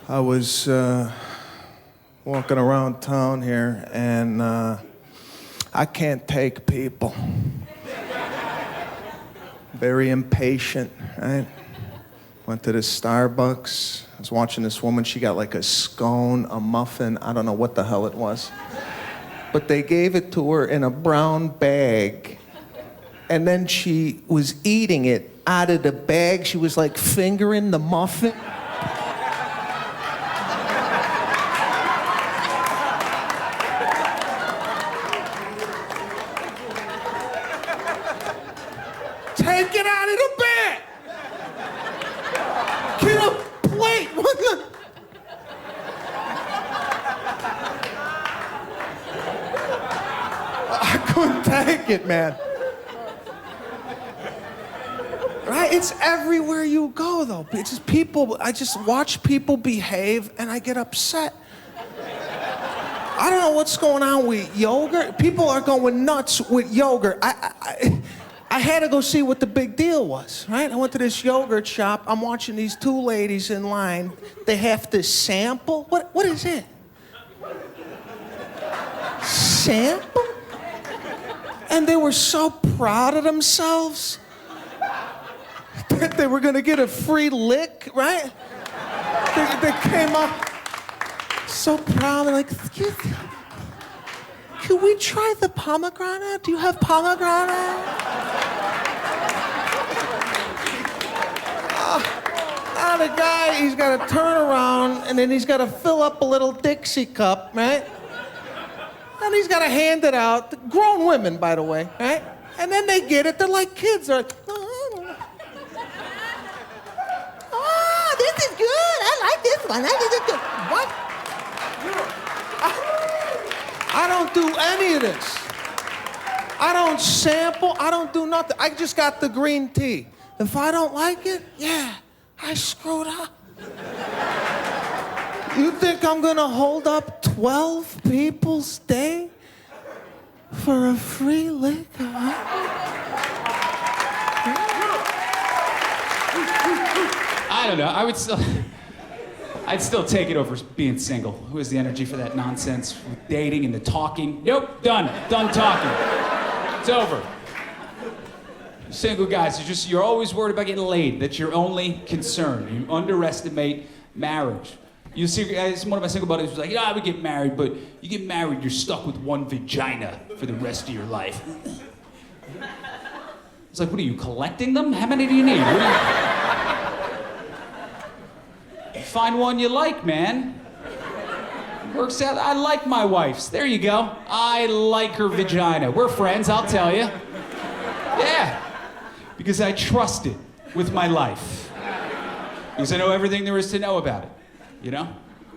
I was walking around town here, and I can't take people. Very impatient, right? Went to the Starbucks. I was watching this woman. She got like a scone, a muffin. I don't know what the hell it was. But they gave it to her in a brown bag. And then she was eating it out of the bag. She was like fingering the muffin. Take it out of the bag! Get a plate! What the? I couldn't take it, man. Right? It's everywhere you go, though. It's just people, I just watch people behave and I get upset. I don't know what's going on with yogurt. People are going nuts with yogurt. I had to go see what the big deal was, right? I went to this yogurt shop. I'm watching these two ladies in line. They have to sample. What is it? Sample? And they were so proud of themselves that they were gonna get a free lick, right? They came up so proud. They're like, can we try the pomegranate? Do you have pomegranate? Now the guy, he's got to turn around and then he's got to fill up a little Dixie cup, right? And he's got to hand it out. Grown women, by the way, right? And then they get it. They're like kids. They're like, oh, this is good. I like this one. This is good. What? I don't do any of this. I don't sample. I don't do nothing. I just got the green tea. If I don't like it, yeah, I screwed up. You think I'm gonna hold up 12 people's day for a free lick? I don't know. I'd still take it over being single. Who has the energy for that nonsense with dating and the talking? Nope, done talking. It's over. Single guys, you're always worried about getting laid. That's your only concern. You underestimate marriage. You see, one of my single buddies was like, I would get married, but you get married, you're stuck with one vagina for the rest of your life. It's like, what are you, collecting them? How many do you need? Find one you like, man. Works out. I like my wife's. There you go. I like her vagina. We're friends, I'll tell you. Yeah. Because I trust it with my life. Because I know everything there is to know about it. You know?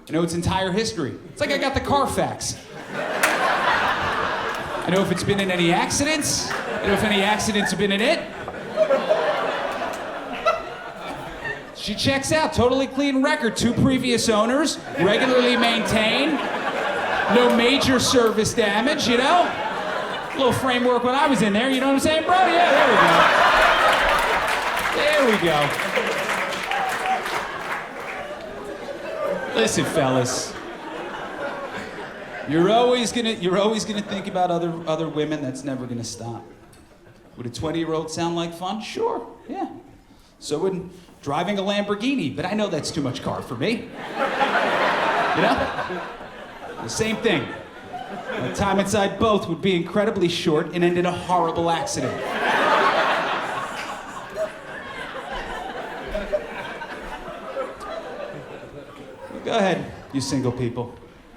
I know its entire history. It's like I got the Carfax. I know if it's been in any accidents. I know if any accidents have been in it. She checks out, totally clean record, 2 previous owners, regularly maintained, no major service damage, you know? A little framework when I was in there, you know what I'm saying, bro? Yeah, there we go. Listen, fellas, you're always gonna think about other women. That's never gonna stop. Would a 20-year-old sound like fun? Sure, yeah. So would driving a Lamborghini, but I know that's too much car for me. You know? The same thing. My time inside both would be incredibly short and end in a horrible accident. Go ahead, you single people.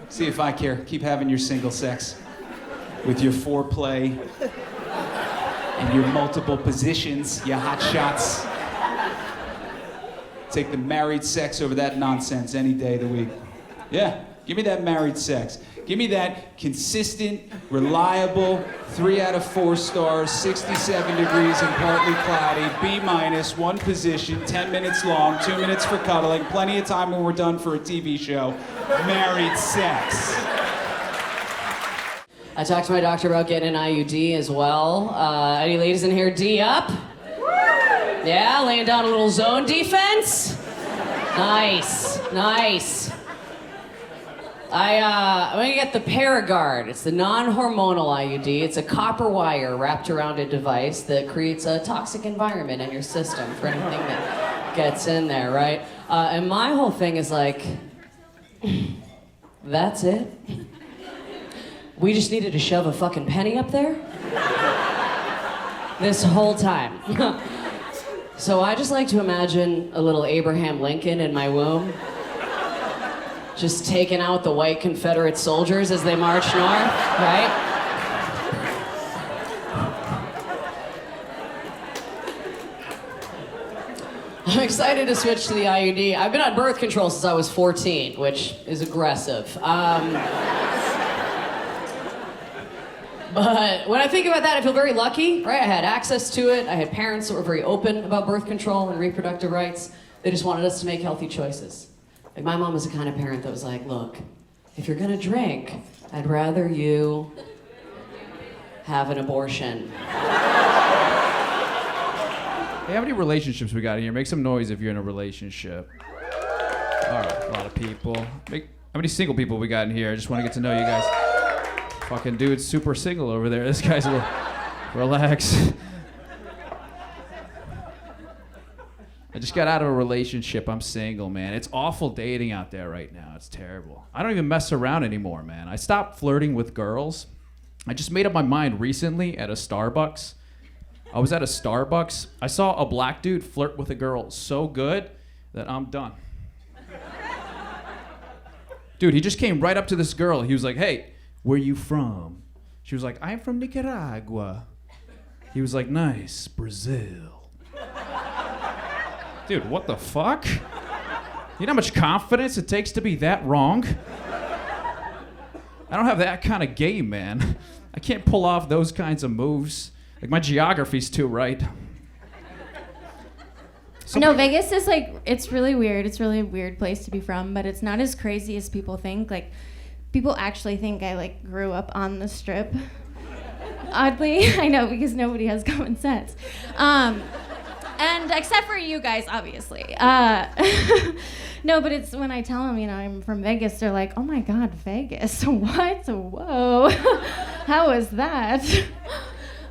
See if I care. Keep having your single sex with your foreplay and your multiple positions, your hot shots. Take the married sex over that nonsense any day of the week. Yeah, give me that married sex. Give me that consistent, reliable, 3 out of 4 stars, 67 degrees and partly cloudy, B-, 1 position, 10 minutes long, 2 minutes for cuddling, plenty of time when we're done for a TV show. Married sex. I talked to my doctor about getting an IUD as well. Any ladies in here D up? Yeah, laying down a little zone defense. Nice. I'm gonna get the Paragard. It's the non-hormonal IUD. It's a copper wire wrapped around a device that creates a toxic environment in your system for anything that gets in there, right? And my whole thing is like, that's it? We just needed to shove a fucking penny up there? This whole time. So I just like to imagine a little Abraham Lincoln in my womb, just taking out the white Confederate soldiers as they march north, right? I'm excited to switch to the IUD. I've been on birth control since I was 14, which is aggressive. But when I think about that, I feel very lucky, right? I had access to it. I had parents that were very open about birth control and reproductive rights. They just wanted us to make healthy choices. Like, my mom was the kind of parent that was like, look, if you're gonna drink, I'd rather you have an abortion. Hey, how many relationships we got here? Make some noise if you're in a relationship. All right, a lot of people. How many single people we got in here? I just want to get to know you guys. Fucking dude's super single over there. This guy's a little... Relax. I just got out of a relationship. I'm single, man. It's awful dating out there right now. It's terrible. I don't even mess around anymore, man. I stopped flirting with girls. I just made up my mind recently at a Starbucks. I was at a Starbucks. I saw a black dude flirt with a girl so good that I'm done. Dude, he just came right up to this girl. He was like, hey, where you from? She was like, I'm from Nicaragua. He was like, nice, Brazil. Dude, what the fuck? You know how much confidence it takes to be that wrong? I don't have that kind of game, man. I can't pull off those kinds of moves. Like, my geography's too right. No, Vegas is like, it's really weird. It's really a weird place to be from, but it's not as crazy as people think. Like, people actually think I like grew up on the Strip. Oddly, I know, because nobody has common sense. And except for you guys, obviously. No, but it's when I tell them, you know, I'm from Vegas, they're like, oh my God, Vegas, what? Whoa, how was that?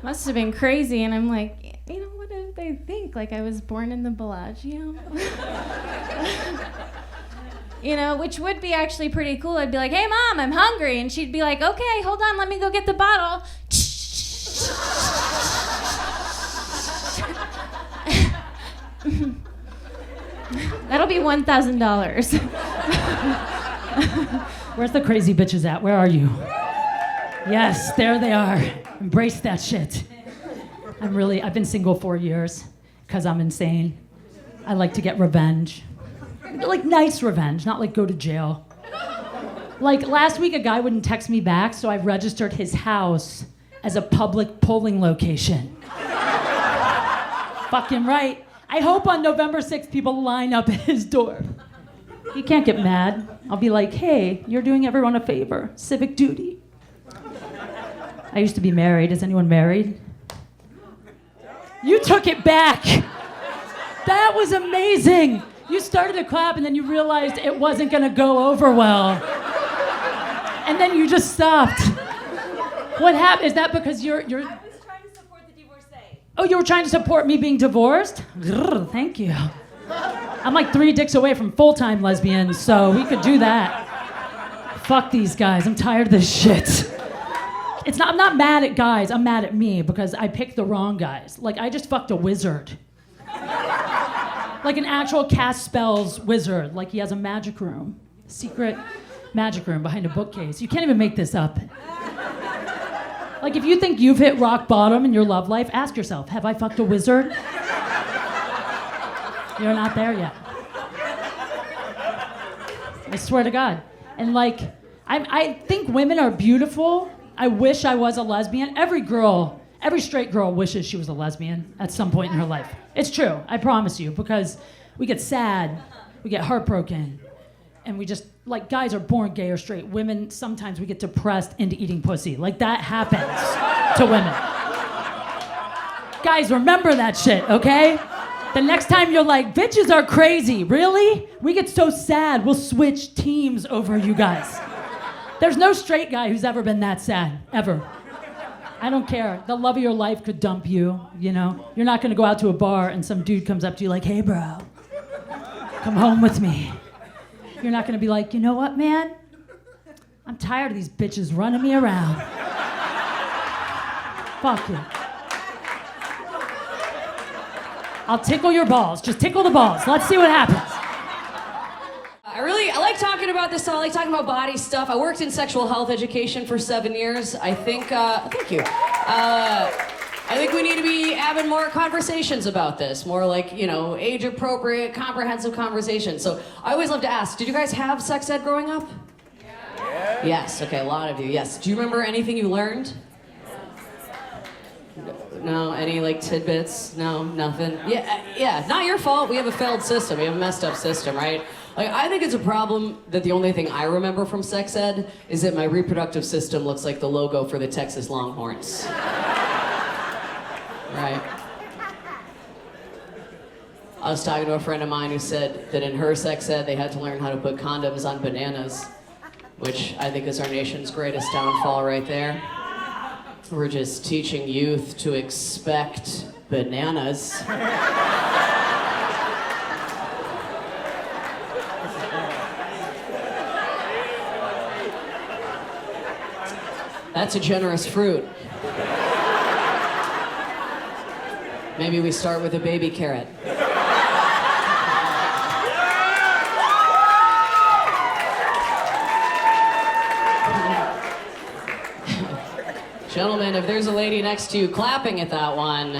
Must have been crazy. And I'm like, you know, what do they think? Like I was born in the Bellagio? You know, which would be actually pretty cool. I'd be like, hey, Mom, I'm hungry. And she'd be like, okay, hold on, let me go get the bottle. That'll be $1,000. Where's the crazy bitches at? Where are you? Yes, there they are. Embrace that shit. I've been single 4 years because I'm insane. I like to get revenge. Like nice revenge, not like go to jail. Like last week, a guy wouldn't text me back, so I registered his house as a public polling location. Fucking right. I hope on November 6th people line up at his door. He can't get mad. I'll be like, hey, you're doing everyone a favor. Civic duty. I used to be married. Is anyone married? You took it back. That was amazing. You started to clap and then you realized it wasn't gonna go over well. And then you just stopped. What happened? Is that because you're... I was trying to support the divorcee. Oh, you were trying to support me being divorced? Grr, thank you. I'm like 3 dicks away from full-time lesbian, so we could do that. Fuck these guys. I'm tired of this shit. I'm not mad at guys. I'm mad at me because I picked the wrong guys. Like, I just fucked a wizard. Like an actual cast spells wizard. Like he has a magic room. Secret magic room behind a bookcase. You can't even make this up. Like if you think you've hit rock bottom in your love life, ask yourself, have I fucked a wizard? You're not there yet. I swear to God. And like, I think women are beautiful. I wish I was a lesbian. Every straight girl wishes she was a lesbian at some point in her life. It's true, I promise you, because we get sad, we get heartbroken, and we just, like, guys are born gay or straight. Women, sometimes we get depressed into eating pussy. Like, that happens to women. Guys, remember that shit, okay? The next time you're like, bitches are crazy. Really? We get so sad, we'll switch teams over you guys. There's no straight guy who's ever been that sad, ever. I don't care. The love of your life could dump you, you know? You're not gonna go out to a bar and some dude comes up to you like, hey, bro, come home with me. You're not gonna be like, you know what, man? I'm tired of these bitches running me around. Fuck you. I'll tickle your balls. Just tickle the balls. Let's see what happens. I like talking about this. I like talking about body stuff. I worked in sexual health education for 7 years. I think, thank you. I think we need to be having more conversations about this. More like, you know, age-appropriate, comprehensive conversations. So I always love to ask, did you guys have sex ed growing up? Yeah. Yes, okay, a lot of you, yes. Do you remember anything you learned? No, any like tidbits? No, nothing. Yeah, not your fault. We have a failed system. We have a messed up system, right? Like, I think it's a problem that the only thing I remember from sex ed is that my reproductive system looks like the logo for the Texas Longhorns. Right? I was talking to a friend of mine who said that in her sex ed they had to learn how to put condoms on bananas, which I think is our nation's greatest downfall right there. We're just teaching youth to expect bananas. That's a generous fruit. Maybe we start with a baby carrot. Gentlemen, if there's a lady next to you clapping at that one.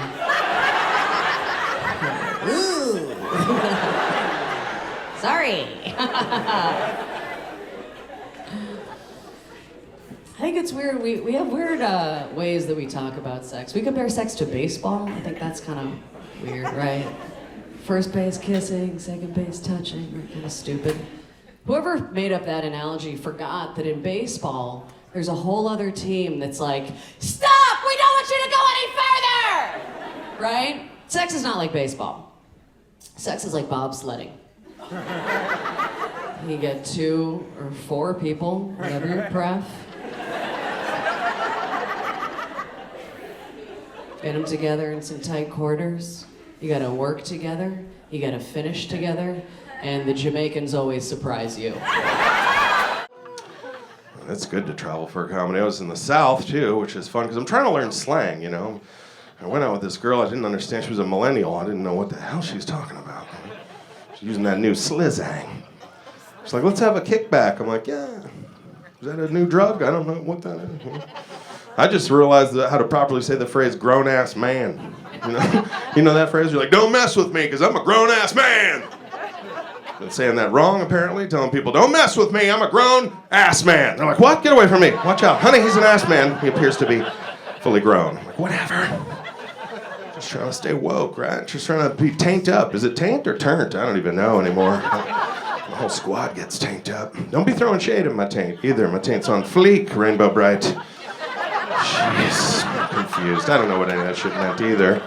Ooh. Sorry. I think it's weird. We have weird ways that we talk about sex. We compare sex to baseball. I think that's kind of weird, right? First base kissing, second base touching, we're kind of stupid. Whoever made up that analogy forgot that in baseball, there's a whole other team that's like, stop! We don't want you to go any further! Right? Sex is not like baseball. Sex is like bobsledding. You get 2 or 4 people, whatever your pref. Get them together in some tight quarters. You gotta work together. You gotta finish together. And the Jamaicans always surprise you. It's good to travel for a comedy. I was in the South, too, which is fun, because I'm trying to learn slang, you know. I went out with this girl, I didn't understand, she was a millennial. I didn't know what the hell she was talking about. She's using that new slizzang. She's like, let's have a kickback. I'm like, yeah. Is that a new drug? I don't know what that is. I just realized how to properly say the phrase grown-ass man. You know? You know that phrase? You're like, don't mess with me, because I'm a grown-ass man. Been saying that wrong, apparently, telling people, don't mess with me, I'm a grown-ass man. They're like, what? Get away from me. Watch out. Honey, he's an ass man. He appears to be fully grown. I'm like, whatever. Just trying to stay woke, right? Just trying to be taint up. Is it taint or turnt? I don't even know anymore. My whole squad gets taint up. Don't be throwing shade at my taint, either. My taint's on fleek, Rainbow Bright. Jeez, I'm confused. I don't know what any of that shit meant either.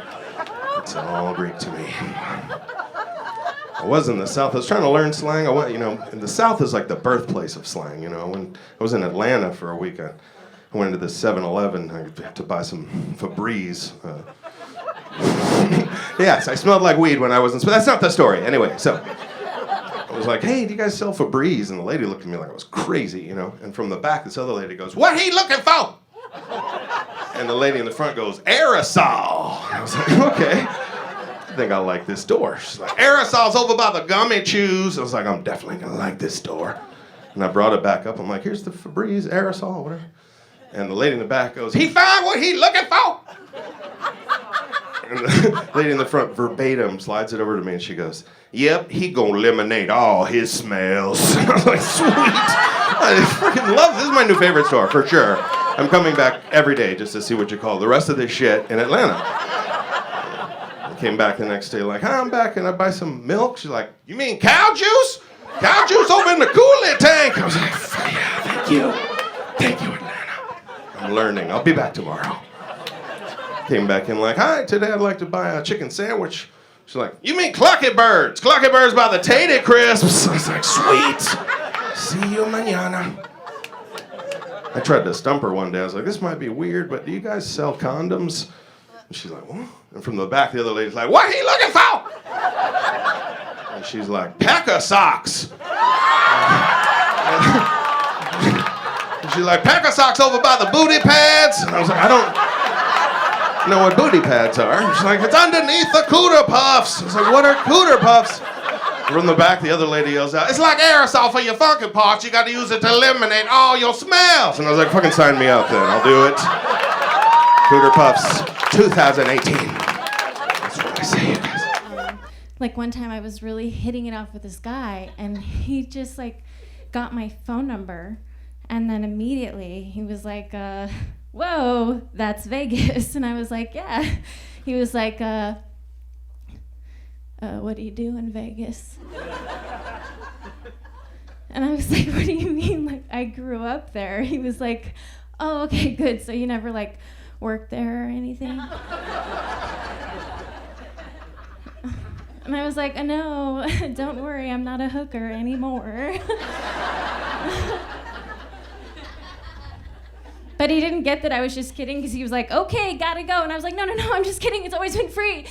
It's all Greek to me. I was in the South. I was trying to learn slang. I went, you know, and the South is like the birthplace of slang. You know, when I was in Atlanta for a week, I went into this 7-Eleven. I had to buy some Febreze. Yes, I smelled like weed when I was in. But that's not the story. Anyway, so I was like, "Hey, do you guys sell Febreze?" And the lady looked at me like I was crazy, you know. And from the back, this other lady goes, "What he looking for?" And the lady in the front goes, "Aerosol." And I was like, "Okay. I think I'll like this store." She's like, "Aerosol's over by the gummy chews." I was like, I'm definitely gonna like this store. And I brought it back up. I'm like, here's the Febreze aerosol, whatever. And the lady in the back goes, "He found what he looking for." And the lady in the front verbatim slides it over to me and she goes, "Yep, he gonna eliminate all his smells." I was like, sweet. I freaking love this. This is my new favorite store, for sure. I'm coming back every day just to see what you call the rest of this shit in Atlanta. Came back the next day like, "Hi, I'm back. Can I buy some milk?" She's like, "You mean cow juice? Cow juice over in the cooler tank." I was like, "Yeah, thank you. Thank you, Atlanta. I'm learning. I'll be back tomorrow." Came back in like, hi, today I'd like to buy a chicken sandwich. She's like, you mean Clucky Birds? Clucky Birds by the Tatey crisps. I was like, sweet. See you mañana. I tried to stump her one day. I was like, this might be weird, but do you guys sell condoms? And she's like, what? And from the back, the other lady's like, what are you looking for? And she's like, pecker socks. And she's like, pecker socks over by the booty pads. And I was like, I don't know what booty pads are. She's like, it's underneath the cooter puffs. I was like, what are cooter puffs? From the back, the other lady yells out, it's like aerosol for your funky parts. You got to use it to eliminate all your smells. And I was like, fucking sign me up then. I'll do it. Cooter Puffs 2018. That's what I say, you guys. Like one time I was really hitting it off with this guy, and he just like got my phone number, and then immediately he was like, whoa, that's Vegas. And I was like, yeah. He was like, what do you do in Vegas? And I was like, what do you mean? Like, I grew up there. He was like, oh, okay, good. So you never like worked there or anything? And I was like, no, don't worry, I'm not a hooker anymore. But he didn't get that I was just kidding, because he was like, okay, gotta go. And I was like, no, I'm just kidding. It's always been free.